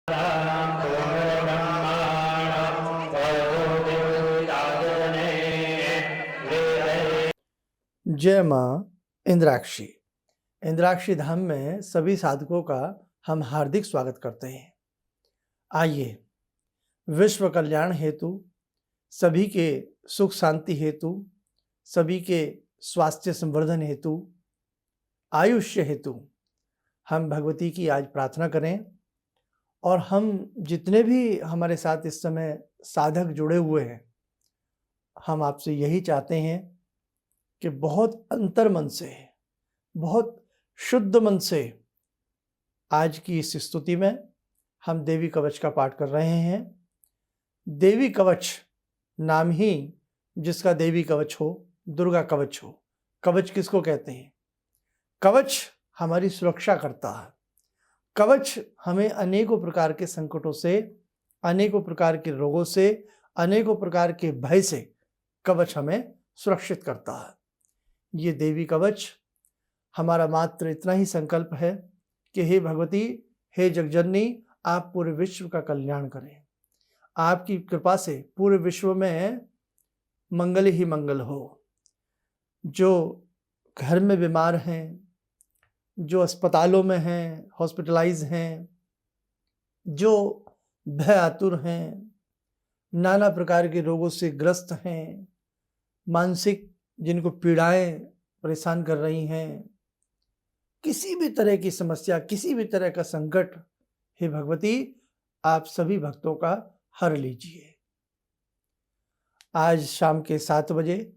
जय माँ इंद्राक्षी। इंद्राक्षी धाम में सभी साधकों का हम हार्दिक स्वागत करते हैं। आइए विश्व कल्याण हेतु, सभी के सुख शांति हेतु, सभी के स्वास्थ्य संवर्धन हेतु, आयुष्य हेतु हम भगवती की आज प्रार्थना करें। और हम जितने भी हमारे साथ इस समय साधक जुड़े हुए हैं, हम आपसे यही चाहते हैं कि बहुत अंतर मन से, बहुत शुद्ध मन से आज की इस स्तुति में हम देवी कवच का पाठ कर रहे हैं। देवी कवच नाम ही जिसका देवी कवच हो, दुर्गा कवच हो। कवच किसको कहते हैं? कवच हमारी सुरक्षा करता है। कवच हमें अनेकों प्रकार के संकटों से, अनेकों प्रकार के रोगों से, अनेकों प्रकार के भय से कवच हमें सुरक्षित करता है। ये देवी कवच हमारा मात्र इतना ही संकल्प है कि हे भगवती, हे जगजननी, आप पूरे विश्व का कल्याण करें। आपकी कृपा से पूरे विश्व में मंगल ही मंगल हो। जो घर में बीमार हैं, जो अस्पतालों में हैं, हॉस्पिटलाइज हैं, जो भय आतुर हैं, नाना प्रकार के रोगों से ग्रस्त हैं, मानसिक जिनको पीड़ाएं परेशान कर रही हैं, किसी भी तरह की समस्या, किसी भी तरह का संकट, हे भगवती आप सभी भक्तों का हर लीजिए। आज शाम के 7 बजे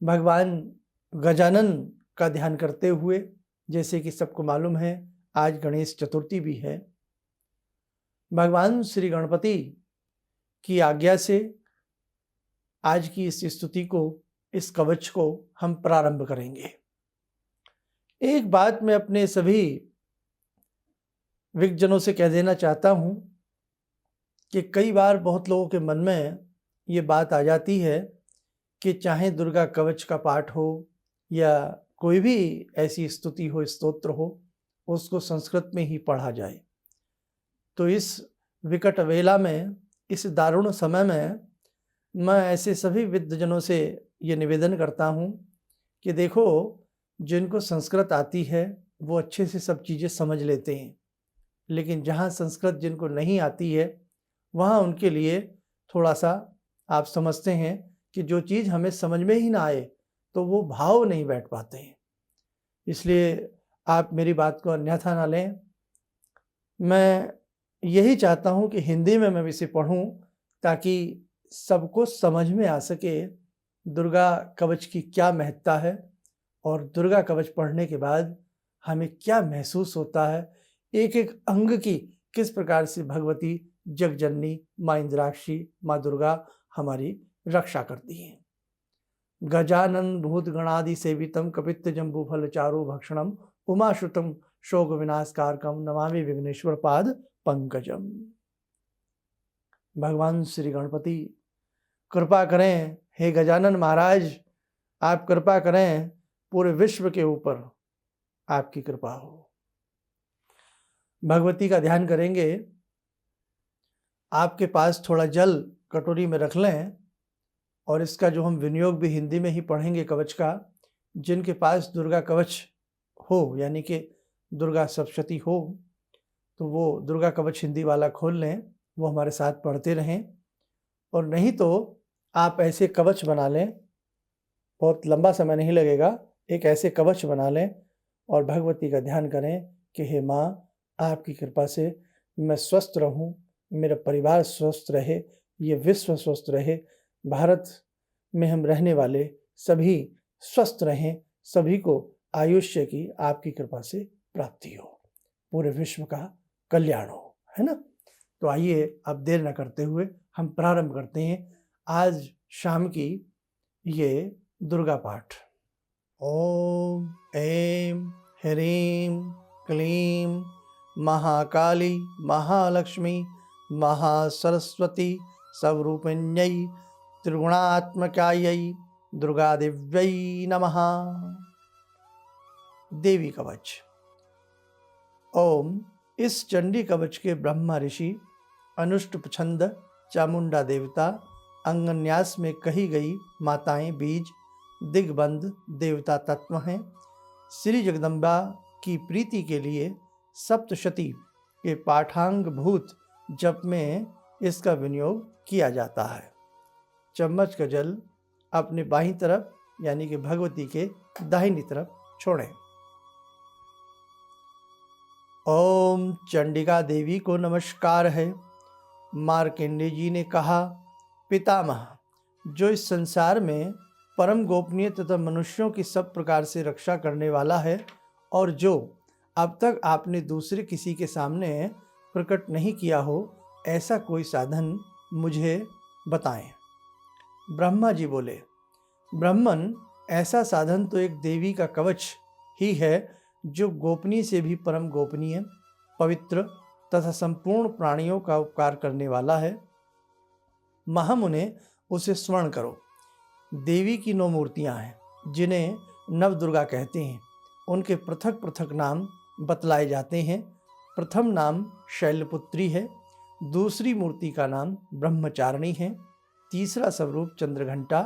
भगवान गजानन का ध्यान करते हुए, जैसे कि सबको मालूम है आज गणेश चतुर्थी भी है, भगवान श्री गणपति की आज्ञा से आज की इस स्तुति को, इस कवच को हम प्रारंभ करेंगे। एक बात मैं अपने सभी विज्ञजनों से कह देना चाहता हूं कि कई बार बहुत लोगों के मन में ये बात आ जाती है कि चाहे दुर्गा कवच का पाठ हो या कोई भी ऐसी स्तुति हो, स्तोत्र हो, उसको संस्कृत में ही पढ़ा जाए। तो इस विकट वेला में, इस दारुण समय में मैं ऐसे सभी विद्वजनों से ये निवेदन करता हूँ कि देखो, जिनको संस्कृत आती है वो अच्छे से सब चीज़ें समझ लेते हैं, लेकिन जहाँ संस्कृत जिनको नहीं आती है वहाँ उनके लिए थोड़ा सा आप समझते हैं कि जो चीज़ हमें समझ में ही ना आए तो वो भाव नहीं बैठ पाते हैं। इसलिए आप मेरी बात को अन्यथा ना लें। मैं यही चाहता हूँ कि हिंदी में मैं इसे पढ़ूँ ताकि सबको समझ में आ सके दुर्गा कवच की क्या महत्ता है और दुर्गा कवच पढ़ने के बाद हमें क्या महसूस होता है, एक एक अंग की किस प्रकार से भगवती जगजननी माँ इंद्राक्षी, माँ दुर्गा हमारी रक्षा करती हैं। गजानन भूत गणादि सेवितम कपित्त जम्बू फल चारु भक्षणम उमाश्रुतम शोक विनाशकारकम नमामि विघ्नेश्वर पाद पंकजम। भगवान श्री गणपति कृपा करें, हे गजानन महाराज आप कृपा करें, पूरे विश्व के ऊपर आपकी कृपा हो। भगवती का ध्यान करेंगे। आपके पास थोड़ा जल कटोरी में रख लें और इसका जो हम विनियोग भी हिंदी में ही पढ़ेंगे कवच का। जिनके पास दुर्गा कवच हो, यानी कि दुर्गा सप्तशती हो, तो वो दुर्गा कवच हिंदी वाला खोल लें, वो हमारे साथ पढ़ते रहें। और नहीं तो आप ऐसे कवच बना लें, बहुत लंबा समय नहीं लगेगा, एक ऐसे कवच बना लें और भगवती का ध्यान करें कि हे माँ, आपकी कृपा से मैं स्वस्थ रहूं, मेरा परिवार स्वस्थ रहे, ये विश्व स्वस्थ रहे, भारत में हम रहने वाले सभी स्वस्थ रहें, सभी को आयुष्य की आपकी कृपा से प्राप्ति हो, पूरे विश्व का कल्याण हो, है ना। तो आइए अब देर न करते हुए हम प्रारंभ करते हैं आज शाम की ये दुर्गा पाठ। ओम ऐं ह्रीं क्लीं महाकाली महालक्ष्मी महासरस्वती स्वरूपिण्यै त्रिगुणात्मकायै दुर्गादेव्यै नमः। देवी कवच। ओम इस चंडी कवच के ब्रह्मा ऋषि, अनुष्टुप छंद, चामुंडा देवता, अंगन्यास में कही गई माताएं बीज, दिग्बंध देवता तत्व हैं। श्री जगदम्बा की प्रीति के लिए सप्तशती के पाठांग भूत जप में इसका विनियोग किया जाता है। चम्मच का जल अपने बाईं तरफ यानी कि भगवती के दाहिनी तरफ छोड़ें। ओम चंडिका देवी को नमस्कार है। मार्कंडेय जी ने कहा, पितामह, जो इस संसार में परम गोपनीय तथा मनुष्यों की सब प्रकार से रक्षा करने वाला है और जो अब तक आपने दूसरे किसी के सामने प्रकट नहीं किया हो, ऐसा कोई साधन मुझे बताएं। ब्रह्मा जी बोले, ब्राह्मण, ऐसा साधन तो एक देवी का कवच ही है जो गोपनीय से भी परम गोपनीय, पवित्र तथा संपूर्ण प्राणियों का उपकार करने वाला है। महामुने, उसे स्मरण करो। देवी की 9 मूर्तियां हैं जिन्हें नवदुर्गा कहते हैं। उनके पृथक पृथक नाम बतलाए जाते हैं। प्रथम नाम शैलपुत्री है, दूसरी मूर्ति का नाम ब्रह्मचारिणी है, तीसरा स्वरूप चंद्रघंटा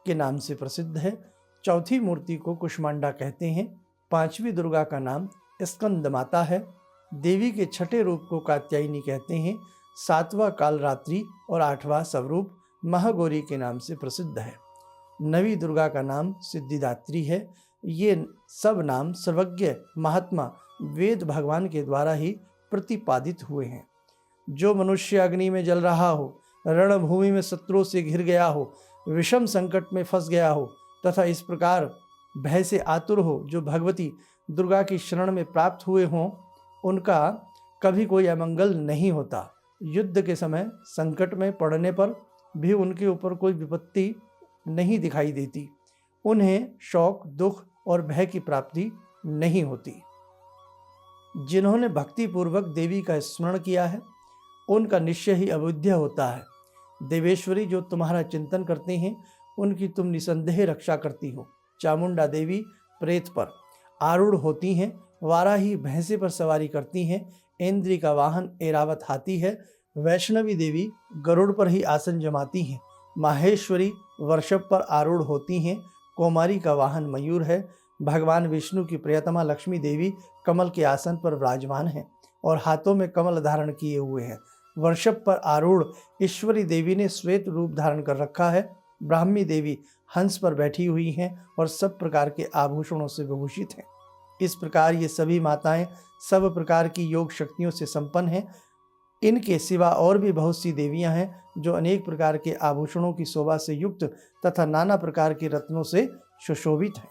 के नाम से प्रसिद्ध है, चौथी मूर्ति को कुष्मांडा कहते हैं, पांचवी दुर्गा का नाम स्कंद माता है, देवी के छठे रूप को कात्यायनी कहते हैं, सातवां कालरात्रि और आठवां स्वरूप महागौरी के नाम से प्रसिद्ध है। नवी दुर्गा का नाम सिद्धिदात्री है। ये सब नाम सर्वज्ञ महात्मा वेद भगवान के द्वारा ही प्रतिपादित हुए हैं। जो मनुष्य अग्नि में जल रहा हो, रणभूमि में शत्रुओं से घिर गया हो, विषम संकट में फंस गया हो तथा इस प्रकार भय से आतुर हो, जो भगवती दुर्गा की शरण में प्राप्त हुए हों, उनका कभी कोई अमंगल नहीं होता। युद्ध के समय संकट में पड़ने पर भी उनके ऊपर कोई विपत्ति नहीं दिखाई देती। उन्हें शोक, दुख और भय की प्राप्ति नहीं होती। जिन्होंने भक्ति पूर्वक देवी का स्मरण किया है, उनका निश्चय ही अवुद्य होता है। देवेश्वरी, जो तुम्हारा चिंतन करते हैं, उनकी तुम निसंदेह रक्षा करती हो। चामुंडा देवी प्रेत पर आरूढ़ होती हैं, वाराही भैंसे पर सवारी करती हैं, इंद्री का वाहन ऐरावत हाथी है, वैष्णवी देवी गरुड़ पर ही आसन जमाती हैं, माहेश्वरी वर्षभ पर आरूढ़ होती हैं, कौमारी का वाहन मयूर है, भगवान विष्णु की प्रियतमा लक्ष्मी देवी कमल के आसन पर विराजमान हैं और हाथों में कमल धारण किए हुए हैं। वर्षभ पर आरूढ़ ईश्वरी देवी ने श्वेत रूप धारण कर रखा है। ब्राह्मी देवी हंस पर बैठी हुई हैं और सब प्रकार के आभूषणों से विभूषित हैं। इस प्रकार ये सभी माताएं सब प्रकार की योग शक्तियों से संपन्न हैं। इनके सिवा और भी बहुत सी देवियां हैं जो अनेक प्रकार के आभूषणों की शोभा से युक्त तथा नाना प्रकार के रत्नों से सुशोभित हैं।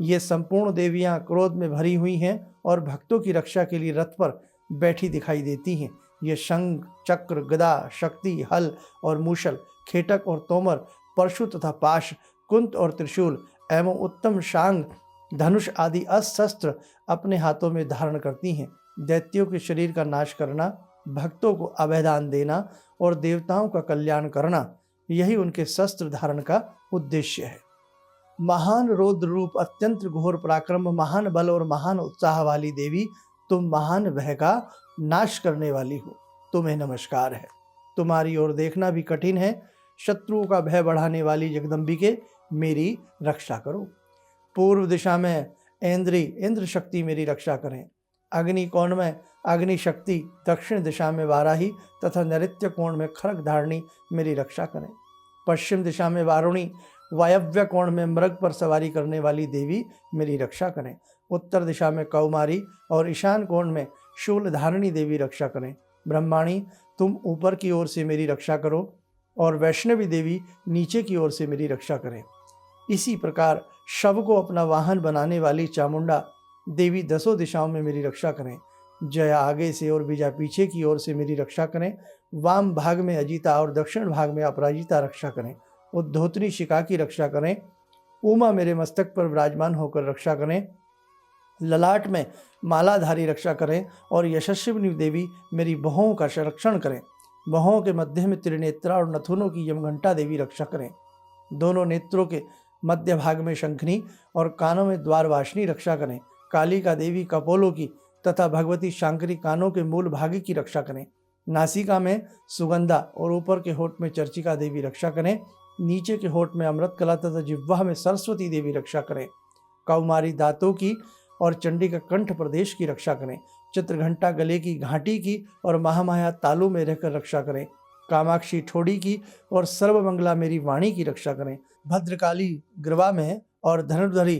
ये संपूर्ण देवियां क्रोध में भरी हुई हैं और भक्तों की रक्षा के लिए रथ पर बैठी दिखाई देती हैं। ये शंख, चक्र, गदा, शक्ति, हल और मूषल, खेटक और तोमर, परशु तथा पाश, कुंत और त्रिशूल एवं उत्तम शांग, धनुष आदि अस्त्र अपने हाथों में धारण करती हैं। दैत्यों के शरीर का नाश करना, भक्तों को अभयदान देना और देवताओं का कल्याण करना, यही उनके शस्त्र धारण का उद्देश्य है। महान रौद्र रूप, अत्यंत घोर पराक्रम, महान बल और महान उत्साह वाली देवी, तुम महान भय का नाश करने वाली हो। तुम्हें नमस्कार है। तुम्हारी ओर देखना भी कठिन है। शत्रुओं का भय बढ़ाने वाली जगदम्बिके, मेरी रक्षा करो। पूर्व दिशा में इंद्र शक्ति मेरी रक्षा करें। अग्नि कोण में अग्नि शक्ति, दक्षिण दिशा में वाराही तथा नैऋत्य कोण में खरग धारणी मेरी रक्षा करें। पश्चिम दिशा में वारुणी, वायव्य कोण में मृग पर सवारी करने वाली देवी मेरी रक्षा करें। उत्तर दिशा में कौमारी और ईशान कोण में शूल धारणी देवी रक्षा करें। ब्रह्माणी, तुम ऊपर की ओर से मेरी रक्षा करो और वैष्णवी देवी नीचे की ओर से मेरी रक्षा करें। इसी प्रकार शव को अपना वाहन बनाने वाली चामुंडा देवी दसों दिशाओं में मेरी रक्षा करें। जया आगे से और विजया पीछे की ओर से मेरी रक्षा करें। वाम भाग में अजिता और दक्षिण भाग में अपराजिता रक्षा करें। उद्धोतनी शिखा की रक्षा करें। उमा मेरे मस्तक पर विराजमान होकर रक्षा करें। ललाट में मालाधारी रक्षा करें और यशस्विनी देवी मेरी बहों का संरक्षण करें। बहों के मध्य में त्रिनेत्रा और नथुनों की यमघंटा देवी रक्षा करें। दोनों नेत्रों के मध्य भाग में शंखनी और कानों में द्वारवासिनी रक्षा करें। कालिका देवी कपोलों की तथा भगवती शांकरी कानों के मूल भागी की रक्षा करें। नासिका में सुगंधा और ऊपर के होठ में चर्चिका देवी रक्षा करें। नीचे के होठ में अमृत कला तथा जिह्वा में सरस्वती देवी रक्षा करें। कौमारी दांतों की और चंडी का कंठ प्रदेश की रक्षा करें। चित्रघंटा गले की घाटी की और महामाया तालु में रहकर रक्षा करें। कामाक्षी ठोड़ी की और सर्वमंगला मेरी वाणी की रक्षा करें। भद्रकाली ग्रवा में और धनुर्धरी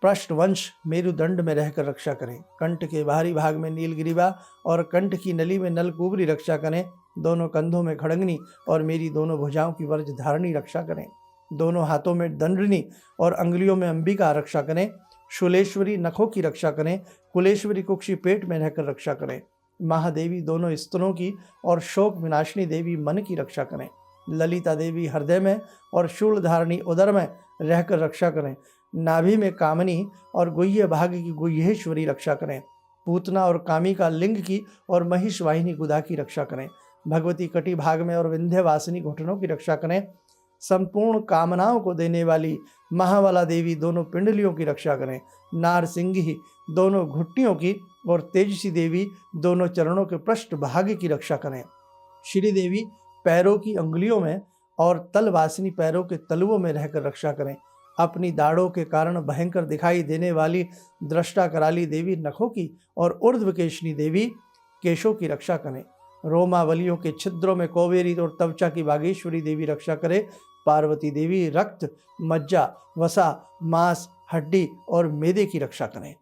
पृष्ठवंश मेरुदंड में रहकर रक्षा करें। कंठ के बाहरी भाग में नीलगिरीवा और कंठ की नली में नलकुबरी रक्षा करें। दोनों कंधों में खड़ंगनी और मेरी दोनों भुजाओं की वर्ज धारणी रक्षा करें। दोनों हाथों में दंडनी और अंगुलियों में अंबिका रक्षा करें। शूलेश्वरी नखों की रक्षा करें। कुलेश्वरी कुक्षी पेट में रहकर रक्षा करें। महादेवी दोनों स्तनों की और शोक विनाशिनी देवी मन की रक्षा करें। ललिता देवी हृदय में और शूल धारणी उदर में रहकर रक्षा करें। नाभि में कामनी और गुह्य भाग की गुह्येश्वरी रक्षा करें। पूतना और कामिका लिंग की और महिष वाहिनी गुदा की रक्षा करें। भगवती कटी भाग में और विंध्यवासिनी घुटनों की रक्षा करें। संपूर्ण कामनाओं को देने वाली महाबला देवी दोनों पिंडलियों की रक्षा करें। नारसिंगी दोनों घुट्टियों की और तेजसी देवी दोनों चरणों के पृष्ठ भाग की रक्षा करें। श्री देवी पैरों की अंगुलियों में और तलवासिनी पैरों के तलुओं में रहकर रक्षा करें। अपनी दाढ़ों के कारण भयंकर दिखाई देने वाली दृष्टा कराली देवी नखों की और ऊर्ध्वकेशनी देवी केशों की रक्षा करें। रोमावलियों के छिद्रों में कोवेरी और तवचा की बागेश्वरी देवी रक्षा करे। पार्वती देवी रक्त, मज्जा, वसा, मांस, हड्डी और मेदे की रक्षा करें।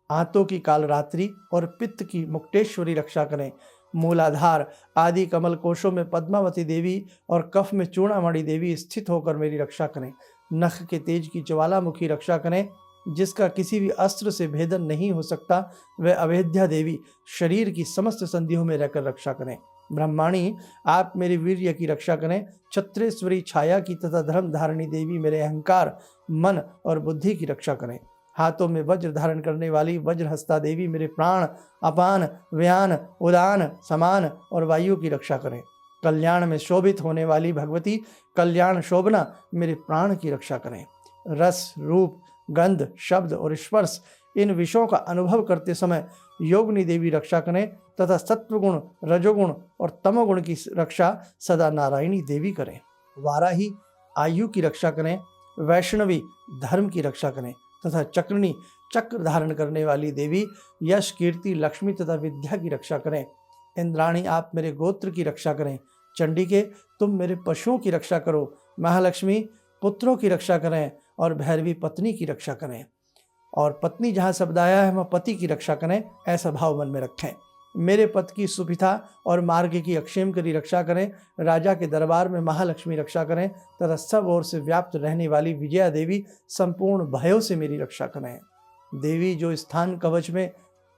आंतों की कालरात्रि और पित्त की मुक्तेश्वरी रक्षा करें। मूलाधार आदि कमल कोशों में पद्मावती देवी और कफ में चूड़ामणि देवी स्थित होकर मेरी रक्षा करें। नख के तेज की ज्वालामुखी रक्षा करें, जिसका किसी भी अस्त्र से भेदन नहीं हो सकता, वह अवेद्या देवी शरीर की समस्त संधियों में रहकर रक्षा करें। ब्रह्माणी आप मेरे वीर्य की रक्षा करें। छत्रेश्वरी छाया की तथा धर्म धारणी देवी मेरे अहंकार, मन और बुद्धि की रक्षा करें। हाथों में वज्र धारण करने वाली वज्रहस्ता देवी मेरे प्राण, अपान, व्यान, उदान, समान और वायु की रक्षा करें। कल्याण में शोभित होने वाली भगवती कल्याण शोभना मेरे प्राण की रक्षा करें। रस, रूप, गंध, शब्द और स्पर्श इन विषयों का अनुभव करते समय योगिनी देवी रक्षा करें तथा सत्वगुण, रजोगुण और तमोगुण की रक्षा सदा नारायणी देवी करें। वाराही आयु की रक्षा करें। वैष्णवी धर्म की रक्षा करें तथा चक्रणी चक्र धारण करने वाली देवी यश, कीर्ति, लक्ष्मी तथा विद्या की रक्षा करें। इंद्राणी आप मेरे गोत्र की रक्षा करें। चंडिके तुम मेरे पशुओं की रक्षा करो। महालक्ष्मी पुत्रों की रक्षा करें और भैरवी पत्नी की रक्षा करें। और पत्नी जहाँ शब्द आया है वह पति की रक्षा करें, ऐसा भाव मन में रखें। मेरे पति की सुविधा और मार्ग की अक्षेम की रक्षा करें। राजा के दरबार में महालक्ष्मी रक्षा करें तथा सब ओर से व्याप्त रहने वाली विजया देवी संपूर्ण भयों से मेरी रक्षा करें। देवी जो स्थान कवच में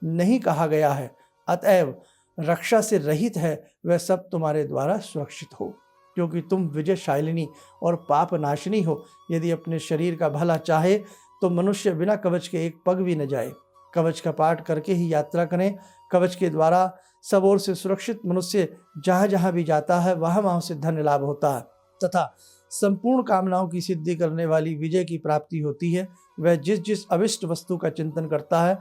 नहीं कहा गया है, अतएव रक्षा से रहित है, वह सब तुम्हारे द्वारा सुरक्षित हो, क्योंकि तुम विजयशालिनी और पाप नाशिनी हो। यदि अपने शरीर का भला चाहे तो मनुष्य बिना कवच के एक पग भी न जाए। कवच का पाठ करके ही यात्रा करें। कवच के द्वारा सब ओर से सुरक्षित मनुष्य जहाँ जहाँ भी जाता है वहाँ वहाँ से धन लाभ होता है तथा संपूर्ण कामनाओं की सिद्धि करने वाली विजय की प्राप्ति होती है। वह जिस जिस अविष्ट वस्तु का चिंतन करता है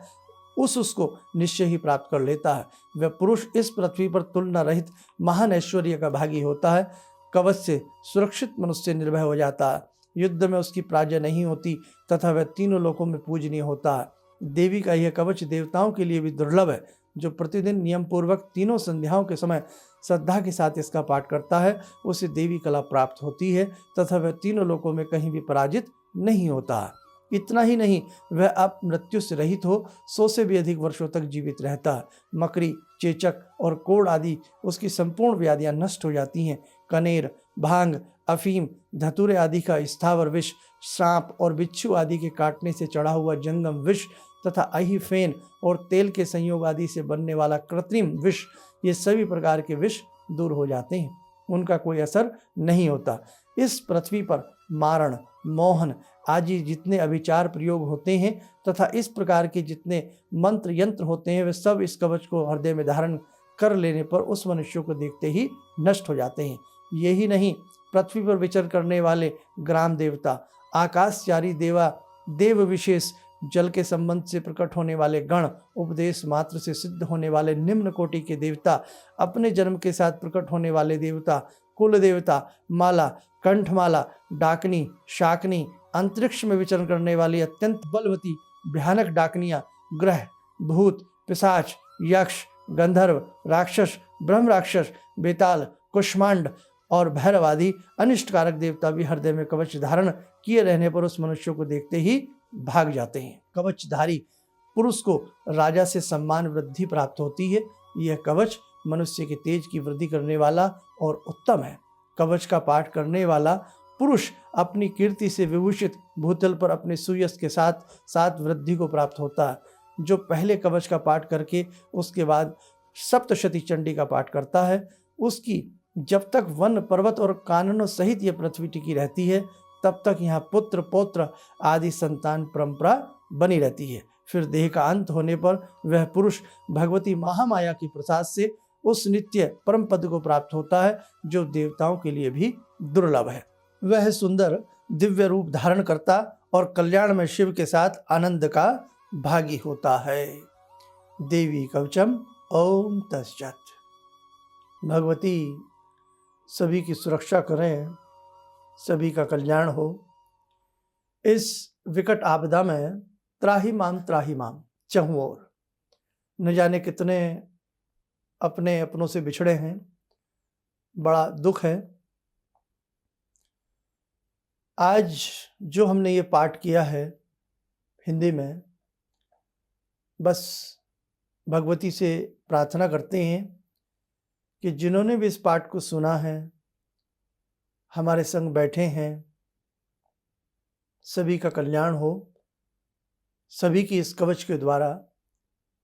उसको निश्चय ही प्राप्त कर लेता है। वह पुरुष इस पृथ्वी पर तुलना रहित महान ऐश्वर्य का भागी होता है। कवच से सुरक्षित मनुष्य निर्भय हो जाता है। युद्ध में उसकी पराजय नहीं होती तथा वह तीनों लोकों में पूजनीय होता है। देवी का यह कवच देवताओं के लिए भी दुर्लभ है। जो प्रतिदिन नियम पूर्वक तीनों संध्याओं के समय श्रद्धा के साथ इसका पाठ करता है उसे देवी कला प्राप्त होती है तथा वह तीनों लोकों में कहीं भी पराजित नहीं होता। इतना ही नहीं, वह अब मृत्यु से रहित हो 100 से भी अधिक वर्षों तक जीवित रहता है। मकड़ी, चेचक और कोढ़ आदि उसकी संपूर्ण व्याधियां नष्ट हो जाती हैं। कनेर, भांग, अफीम, धतूरे आदि का स्थावर विष, सांप और बिच्छू आदि के काटने से चढ़ा हुआ जंगम विष तथा अहि, फेन और तेल के संयोग आदि से बनने वाला कृत्रिम विष, ये सभी प्रकार के विष दूर हो जाते हैं, उनका कोई असर नहीं होता। इस पृथ्वी पर मारण, मोहन आदि जितने अभिचार प्रयोग होते हैं तथा इस प्रकार के जितने मंत्र यंत्र होते हैं वे सब इस कवच को हृदय में धारण कर लेने पर उस मनुष्य को देखते ही नष्ट हो जाते हैं। यही नहीं, पृथ्वी पर विचर करने वाले ग्राम देवता, आकाशचारी देवा, देव विशेष, जल के संबंध से प्रकट होने वाले गण, उपदेश मात्र से सिद्ध होने वाले निम्न कोटि के देवता, अपने जन्म के साथ प्रकट होने वाले देवता, कुल देवता, माला, कंठमाला, डाकनी, शाकनी, अंतरिक्ष में विचरण करने वाली अत्यंत बलवती भयानक डाकनियां, ग्रह, भूत, पिशाच, यक्ष, गंधर्व, राक्षस, ब्रह्म राक्षस, बेताल, कुष्मांड और भैरव आदि अनिष्टकारक देवता भी हृदय में कवच धारण किए रहने पर उस मनुष्य को देखते ही भाग जाते हैं। कवचधारी पुरुष को राजा से सम्मान वृद्धि प्राप्त होती है। यह कवच मनुष्य के तेज की वृद्धि करने वाला और उत्तम है। कवच का पाठ करने वाला पुरुष अपनी कीर्ति से विभूषित भूतल पर अपने सुयश के साथ साथ वृद्धि को प्राप्त होता है। जो पहले कवच का पाठ करके उसके बाद सप्तशती चंडी का पाठ करता है, उसकी जब तक वन पर्वत और काननों सहित यह पृथ्वी टिकी रहती है, तब तक यहाँ पुत्र पौत्र आदि संतान परंपरा बनी रहती है। फिर देह का अंत होने पर वह पुरुष भगवती महामाया की प्रसाद से उस नित्य परम पद को प्राप्त होता है, जो देवताओं के लिए भी दुर्लभ है। वह सुंदर दिव्य रूप धारण करता और कल्याण में शिव के साथ आनंद का भागी होता है। देवी कवचम। ओम तत्सत। भगवती सभी की सुरक्षा करें, सभी का कल्याण हो। इस विकट आपदा में त्राहि माम चहुं ओर, न जाने कितने अपने अपनों से बिछड़े हैं। बड़ा दुख है। आज जो हमने ये पाठ किया है हिंदी में, बस भगवती से प्रार्थना करते हैं कि जिन्होंने भी इस पाठ को सुना है, हमारे संग बैठे हैं, सभी का कल्याण हो, सभी की इस कवच के द्वारा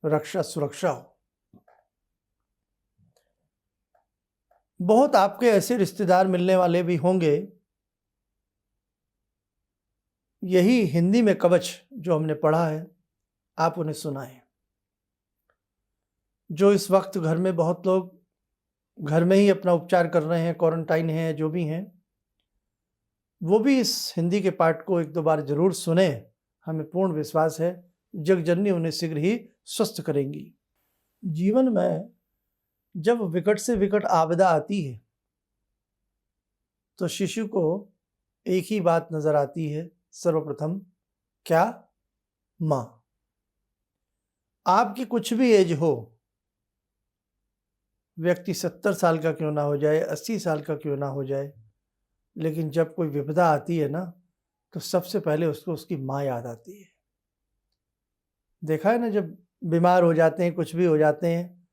रक्षा सुरक्षा हो। बहुत आपके ऐसे रिश्तेदार मिलने वाले भी होंगे, यही हिंदी में कवच जो हमने पढ़ा है आप उन्हें सुनाएं। जो इस वक्त घर में बहुत लोग घर में ही अपना उपचार कर रहे हैं, क्वारंटाइन हैं, जो भी हैं, वो भी इस हिंदी के पाठ को एक दो बार जरूर सुने। हमें पूर्ण विश्वास है जगजननी उन्हें शीघ्र ही स्वस्थ करेंगी। जीवन में जब विकट से विकट आपदा आती है तो शिशु को एक ही बात नजर आती है, सर्वप्रथम क्या? मां। आपकी कुछ भी एज हो, व्यक्ति 70 साल का क्यों ना हो जाए, 80 साल का क्यों ना हो जाए, लेकिन जब कोई विपदा आती है ना, तो सबसे पहले उसको उसकी माँ याद आती है। देखा है ना, जब बीमार हो जाते हैं, कुछ भी हो जाते हैं,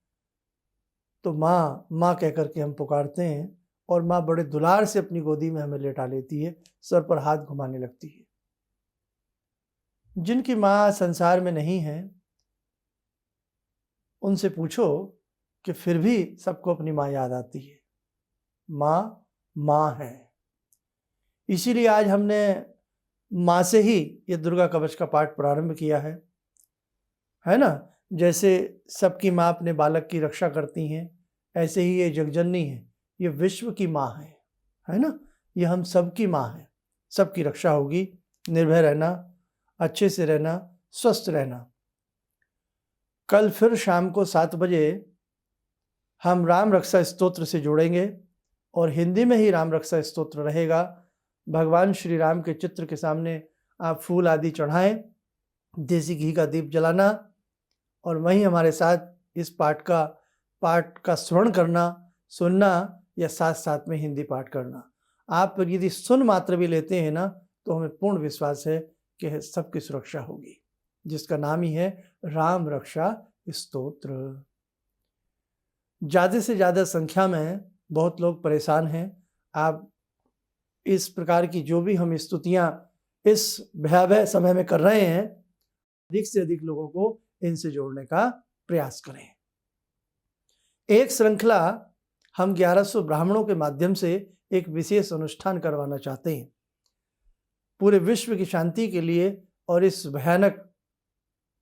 तो माँ माँ कह करके हम पुकारते हैं और माँ बड़े दुलार से अपनी गोदी में हमें लेटा लेती है, सर पर हाथ घुमाने लगती है। जिनकी माँ संसार में नहीं है, उनसे पूछो कि फिर भी सबको अपनी माँ याद आती है। माँ माँ है। इसीलिए आज हमने माँ से ही ये दुर्गा कवच का पाठ प्रारंभ किया है ना। जैसे सबकी माँ अपने बालक की रक्षा करती हैं, ऐसे ही ये जगजननी है, ये विश्व की माँ है ना। ये हम सबकी माँ है, सबकी रक्षा होगी। निर्भय रहना, अच्छे से रहना, स्वस्थ रहना। कल फिर शाम को 7 बजे हम राम रक्षा स्तोत्र से जुड़ेंगे और हिंदी में ही राम रक्षा स्तोत्र रहेगा। भगवान श्री राम के चित्र के सामने आप फूल आदि चढ़ाएं, देसी घी का दीप जलाना और वहीं हमारे साथ इस पाठ का श्रवण करना, सुनना या साथ साथ में हिंदी पाठ करना। आप यदि सुन मात्र भी लेते हैं ना, तो हमें पूर्ण विश्वास है कि सबकी सुरक्षा होगी, जिसका नाम ही है राम रक्षा स्तोत्र। ज़्यादा से ज़्यादा संख्या में बहुत लोग परेशान हैं। आप इस प्रकार की जो भी हम स्तुतियाँ इस भयावह समय में कर रहे हैं, अधिक से अधिक लोगों को इनसे जोड़ने का प्रयास करें। एक श्रृंखला हम 1100 ब्राह्मणों के माध्यम से एक विशेष अनुष्ठान करवाना चाहते हैं, पूरे विश्व की शांति के लिए और इस भयानक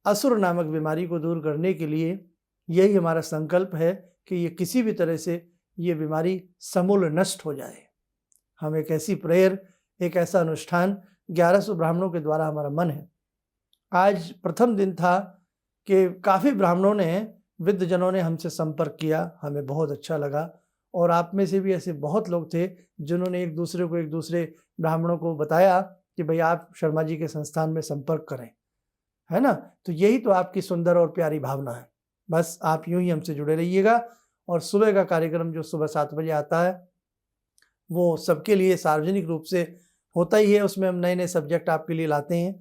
असुर नामक बीमारी को दूर करने के लिए। यही हमारा संकल्प है कि ये किसी भी तरह से ये बीमारी समूल नष्ट हो जाए। हम एक ऐसी प्रेयर, एक ऐसा अनुष्ठान 1100 ब्राह्मणों के द्वारा, हमारा मन है आज प्रथम दिन था कि काफ़ी ब्राह्मणों ने, विद्वजनों ने हमसे संपर्क किया, हमें बहुत अच्छा लगा। और आप में से भी ऐसे बहुत लोग थे जिन्होंने एक दूसरे ब्राह्मणों को बताया कि भाई आप शर्मा जी के संस्थान में संपर्क करें, है ना। तो यही तो आपकी सुंदर और प्यारी भावना है। बस आप यूं ही हमसे जुड़े रहिएगा। और सुबह का कार्यक्रम जो सुबह 7 बजे आता है वो सबके लिए सार्वजनिक रूप से होता ही है, उसमें हम नए नए सब्जेक्ट आपके लिए लाते हैं।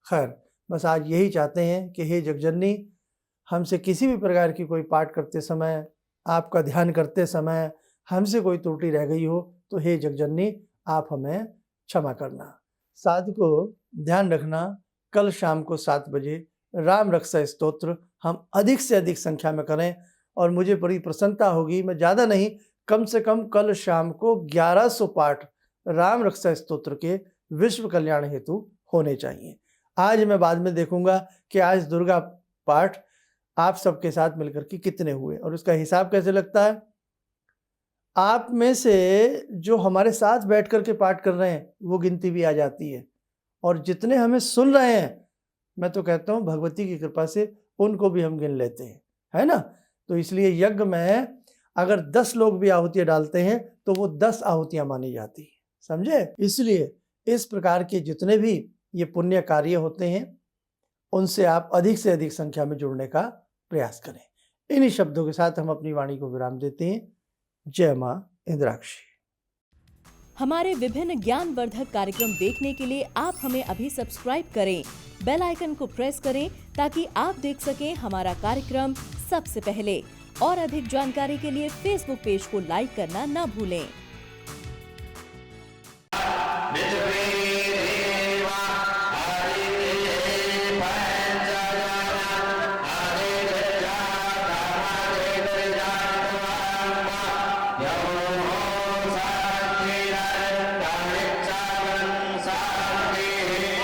खैर, बस आज यही चाहते हैं कि हे जगजननी, हमसे किसी भी प्रकार की कोई पाठ करते समय, आपका ध्यान करते समय हमसे कोई त्रुटि रह गई हो तो हे जगजननी आप हमें क्षमा करना। साधको ध्यान रखना, कल शाम को 7 बजे राम रक्षा स्तोत्र हम अधिक से अधिक संख्या में करें और मुझे बड़ी प्रसन्नता होगी। मैं ज़्यादा नहीं, कम से कम कल शाम को 1100 पाठ राम रक्षा स्तोत्र के विश्व कल्याण हेतु होने चाहिए। आज मैं बाद में देखूंगा कि आज दुर्गा पाठ आप सबके साथ मिलकर के कितने हुए और उसका हिसाब कैसे लगता है। आप में से जो हमारे साथ बैठ कर के पाठ कर रहे हैं वो गिनती भी आ जाती है, और जितने हमें सुन रहे हैं मैं तो कहता हूँ भगवती की कृपा से उनको भी हम गिन लेते हैं, है ना। तो इसलिए यज्ञ में अगर 10 लोग भी आहुतियाँ डालते हैं तो वो 10 आहुतियाँ मानी जाती है, समझे। इसलिए इस प्रकार के जितने भी ये पुण्य कार्य होते हैं उनसे आप अधिक से अधिक संख्या में जुड़ने का प्रयास करें। इन्हीं शब्दों के साथ हम अपनी वाणी को विराम देते हैं। जय मां इंद्राक्षी। हमारे विभिन्न ज्ञानवर्धक कार्यक्रम देखने के लिए आप हमें अभी सब्सक्राइब करें, बेल आइकन को प्रेस करें ताकि आप देख सकें हमारा कार्यक्रम सबसे पहले। और अधिक जानकारी के लिए फेसबुक पेज को लाइक करना न भूलें।